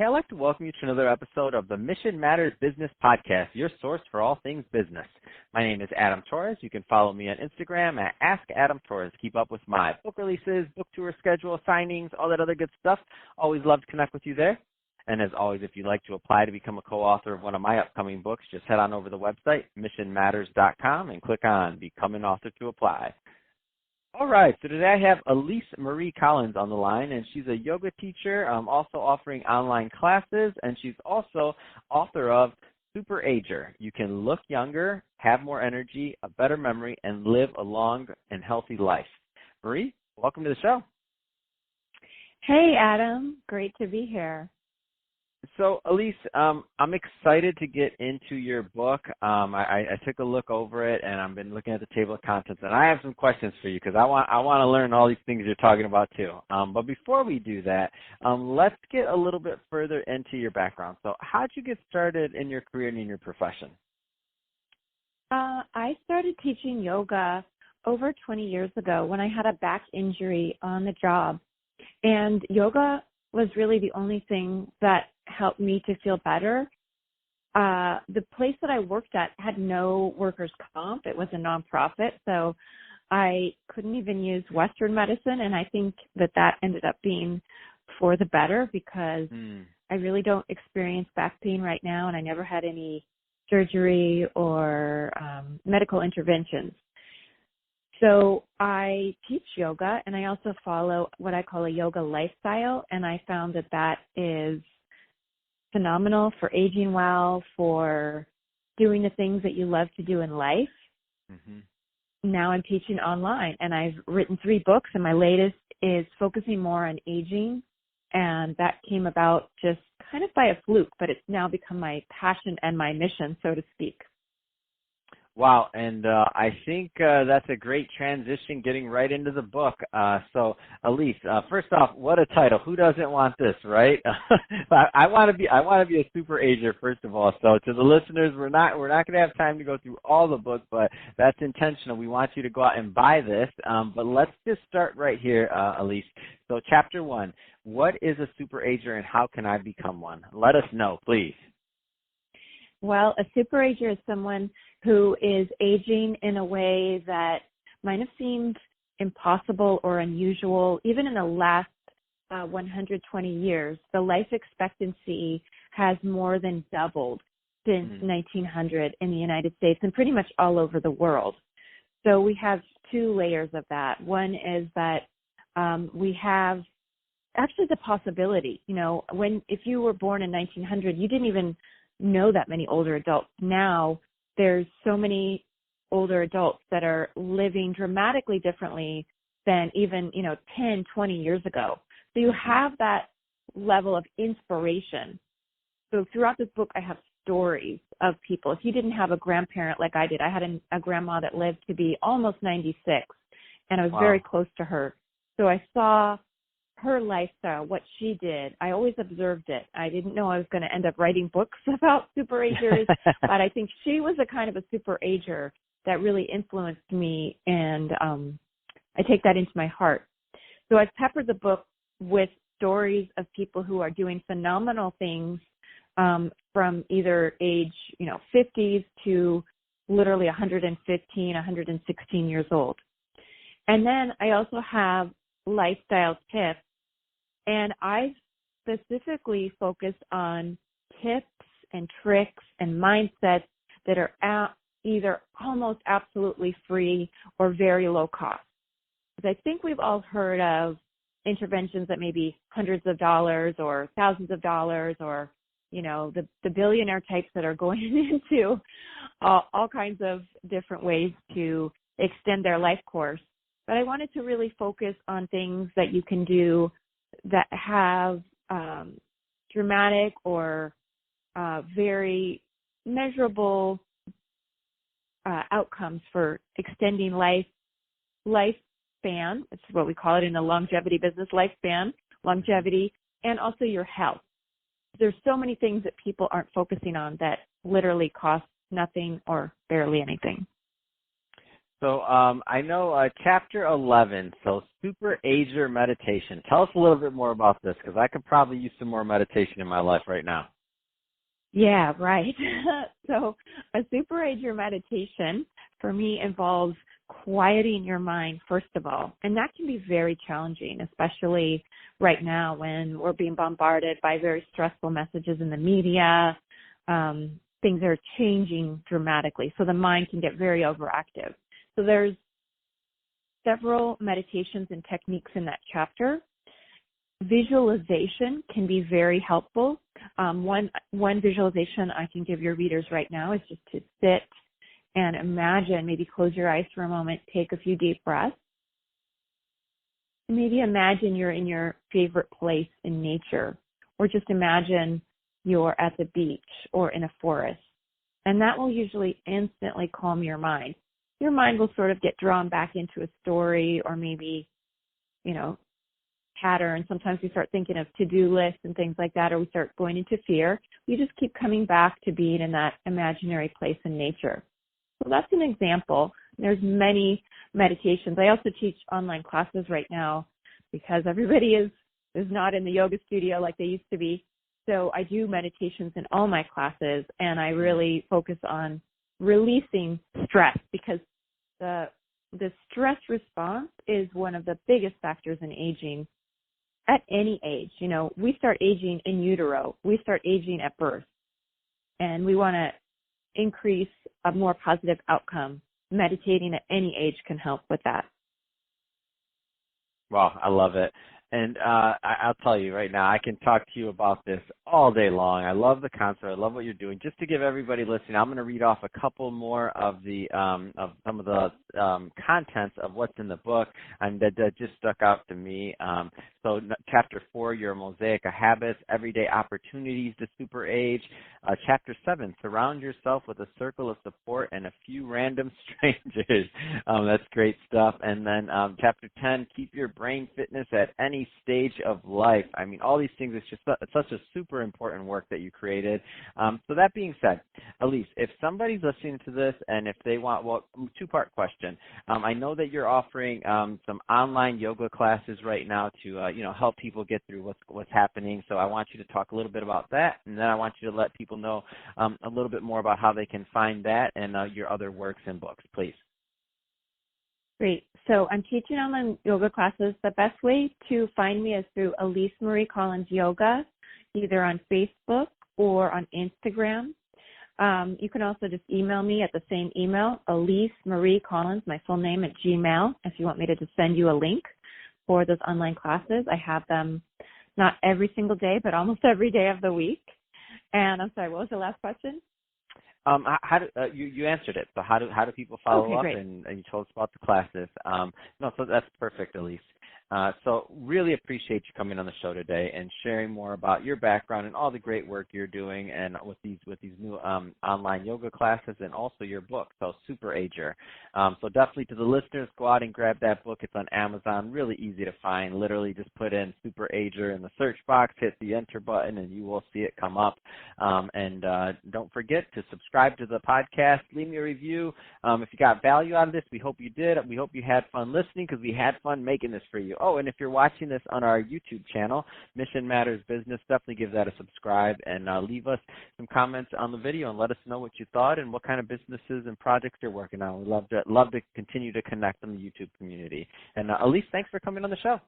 Hey, I'd like to welcome you to another episode of the Mission Matters Business Podcast, your source for all things business. My name is Adam Torres. You can follow me on Instagram at AskAdamTorres. Keep up with my book releases, book tour schedule, signings, all that other good stuff. Always love to connect with you there. And as always, if you'd like to apply to become a co-author of one of my upcoming books, just head on over to the website, missionmatters.com, and click on Become an Author to apply. All right, so today I have Elise Marie Collins on the line, and she's a yoga teacher, also offering online classes, and she's also author of Super Ager. You can look younger, have more energy, a better memory, and live a long and healthy life. Marie, welcome to the show. Hey, Adam. Great to be here. So, Elise, I'm excited to get into your book. I took a look over it, and I've been looking at the table of contents, and I have some questions for you because I want to learn all these things you're talking about too. But before we do that, let's get a little bit further into your background. So, how did you get started in your career and in your profession? I started teaching yoga over 20 years ago when I had a back injury on the job, and yoga was really the only thing that helped me to feel better. The place that I worked at had no workers' comp. It was a nonprofit, so I couldn't even use Western medicine, and I think that ended up being for the better because I really don't experience back pain right now, and I never had any surgery or medical interventions. So I teach yoga, and I also follow what I call a yoga lifestyle, and I found that is phenomenal for aging well, for doing the things that you love to do in life. Mm-hmm. Now I'm teaching online, and I've written 3 books, and my latest is focusing more on aging, and that came about just kind of by a fluke, but it's now become my passion and my mission, so to speak. Wow, and I think that's a great transition getting right into the book. So, Elise, first off, what a title. Who doesn't want this, right? I want to be a super ager, first of all. So to the listeners, we're not going to have time to go through all the book, but that's intentional. We want you to go out and buy this. But let's just start right here, Elise. So chapter 1, what is a super ager and how can I become one? Let us know, please. Well, a super ager is someone who is aging in a way that might have seemed impossible or unusual. Even in the last 120 years, the life expectancy has more than doubled since 1900 in the United States and pretty much all over the world. So we have 2 layers of that. One is that we have actually the possibility, if you were born in 1900, you didn't even know that many older adults. Now there's so many older adults that are living dramatically differently than even 10, 20 years ago. So you have that level of inspiration. So throughout this book I have stories of people. If you didn't have a grandparent like I did, I had a grandma that lived to be almost 96, and I was very close to her. So I saw her lifestyle, what she did. I always observed it. I didn't know I was going to end up writing books about super agers, but I think she was a kind of a super ager that really influenced me, and I take that into my heart. So I've peppered the book with stories of people who are doing phenomenal things from either age, 50s to literally 115, 116 years old. And then I also have lifestyle tips, and I've specifically focused on tips and tricks and mindsets that are either almost absolutely free or very low cost. Because I think we've all heard of interventions that may be hundreds of dollars or thousands of dollars, or the billionaire types that are going into all kinds of different ways to extend their life course. But I wanted to really focus on things that you can do that have dramatic or very measurable outcomes for extending lifespan. It's what we call it in the longevity business, lifespan, longevity, and also your health. There's so many things that people aren't focusing on that literally cost nothing or barely anything. So I know chapter 11, so Super Ager meditation. Tell us a little bit more about this because I could probably use some more meditation in my life right now. Yeah, right. So a Super Ager meditation for me involves quieting your mind, first of all. And that can be very challenging, especially right now when we're being bombarded by very stressful messages in the media. Things are changing dramatically, so the mind can get very overactive. So there's several meditations and techniques in that chapter. Visualization can be very helpful. One visualization I can give your readers right now is just to sit and imagine, maybe close your eyes for a moment, take a few deep breaths. Maybe imagine you're in your favorite place in nature, or just imagine you're at the beach or in a forest. And that will usually instantly calm your mind. Your mind will sort of get drawn back into a story or maybe, pattern. Sometimes we start thinking of to-do lists and things like that, or we start going into fear. We just keep coming back to being in that imaginary place in nature. So that's an example. There's many meditations. I also teach online classes right now because everybody is not in the yoga studio like they used to be. So I do meditations in all my classes, and I really focus on releasing stress because the stress response is one of the biggest factors in aging at any age. We start aging in utero. We start aging at birth, and we want to increase a more positive outcome. Meditating at any age can help with that. Wow, I love it. And I'll tell you right now, I can talk to you about this all day long. I love the concept. I love what you're doing. Just to give everybody listening, I'm going to read off a couple more of the of some of the contents of what's in the book, and that just stuck out to me. So chapter 4, your mosaic of habits, everyday opportunities to super age. Chapter 7, surround yourself with a circle of support and a few random strangers. That's great stuff. And then chapter 10, keep your brain fitness at any stage of life. I mean, all these things, it's just such a super important work that you created. So that being said, Elise, if somebody's listening to this and if they want, well, two-part question. I know that you're offering some online yoga classes right now to help people get through what's happening. So I want you to talk a little bit about that, and then I want you to let people know a little bit more about how they can find that and your other works and books, please. Great. So I'm teaching online yoga classes. The best way to find me is through Elise Marie Collins Yoga, either on Facebook or on Instagram. You can also just email me at the same email, Elise Marie Collins, my full name, at Gmail, if you want me to just send you a link for those online classes. I have them not every single day, but almost every day of the week. And I'm sorry, what was the last question? How do you answered it? So how do people follow up? Great. And you told us about the classes. No, so that's perfect, Elise. So really appreciate you coming on the show today and sharing more about your background and all the great work you're doing and with these new online yoga classes and also your book, so Super Ager. So definitely to the listeners, go out and grab that book. It's on Amazon, really easy to find. Literally just put in Super Ager in the search box, hit the enter button, and you will see it come up. And don't forget to subscribe to the podcast. Leave me a review. If you got value out of this, we hope you did. We hope you had fun listening because we had fun making this for you. Oh, and if you're watching this on our YouTube channel, Mission Matters Business, definitely give that a subscribe and leave us some comments on the video and let us know what you thought and what kind of businesses and projects you're working on. We'd love to continue to connect in the YouTube community. And Elise, thanks for coming on the show.